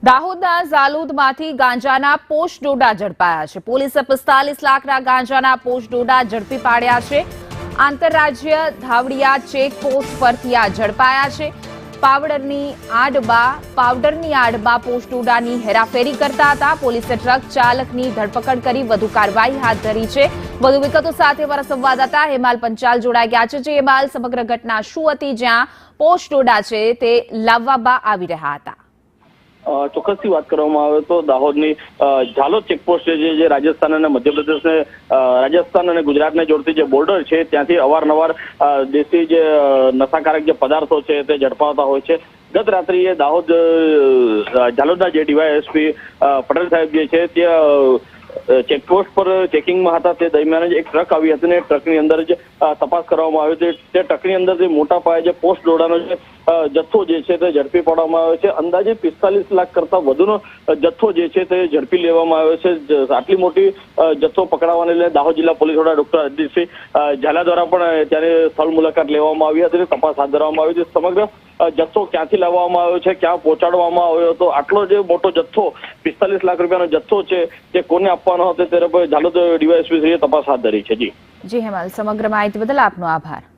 દાહોદના ઝાલોદમાંથી ગાંજાના પોશ ડોડા ઝડપાયા છે। પોલીસે 45 લાખના ગાંજાના પોશ ડોડા ઝડપી પાડ્યા છે। આંતરરાજ્ય ધાવડિયા ચેકપોસ્ટ પરથી આ ઝડપાયા છે। પાવડરની આડબા પોશ ડોડાની હેરાફેરી કરતા હતા। પોલીસે ટ્રક ચાલકની ધરપકડ કરી વધુ કાર્યવાહી હાથ ધરી છે। વધુ વિગતો સાથે અમારા સંવાદદાતા હેમાલ પંચાલ જોડાઈ ગયા છે। જે હેમાલ, સમગ્ર ઘટના શું હતી જ્યાં પોશ ડોડા છે તે લાવવામાં આવી રહ્યા હતા? ચોક્કસથી વાત કરવામાં આવે તો દાહોદની ઝાલોદ ચેકપોસ્ટ છે જે રાજસ્થાન અને મધ્યપ્રદેશને રાજસ્થાન અને ગુજરાતને જોડતી જે બોર્ડર છે ત્યાંથી અવારનવાર દેશી જે નશાકારક જે પદાર્થો છે તે ઝડપાતા હોય છે। ગત રાત્રિએ દાહોદ ઝાલોદના જે ડીવાયએસપી પટેલ સાહેબ જે છે તે ચેકપોસ્ટ પર ચેકિંગમાં હતા। તે દરમિયાન જ એક ટ્રક આવી હતી ને ટ્રકની અંદર જ તપાસ કરવામાં આવી હતી। તે ટ્રકની અંદરથી મોટા પાયે જે પોસ્ટ ડોડાનો જે જથ્થો જે છે તે ઝડપી પાડવામાં આવ્યો છે। અંદાજે 45 લાખ કરતા વધુનો જથ્થો જે છે તે ઝડપી લેવામાં આવ્યો છે। આટલી મોટી જથ્થો પકડાવાને લઈને દાહોદ જિલ્લા પોલીસ વડા ડોક્ટર અજીતસિંહ ઝાલા દ્વારા પણ ત્યારે સ્થળ મુલાકાત લેવામાં આવી હતી, તપાસ હાથ ધરવામાં આવી હતી। સમગ્ર જથ્થો ક્યાંથી લાવવામાં આવ્યો છે, ક્યાં પહોંચાડવામાં આવ્યો હતો, આટલો જે મોટો જથ્થો 45 લાખ રૂપિયાનો જથ્થો છે તે કોને આપવાનો હતો ત્યારે ઝાલોદ ડીવાયએસપી તપાસ હાથ ધરી છે। જી હેમલ, સમગ્ર માહિતી બદલ આપનો આભાર।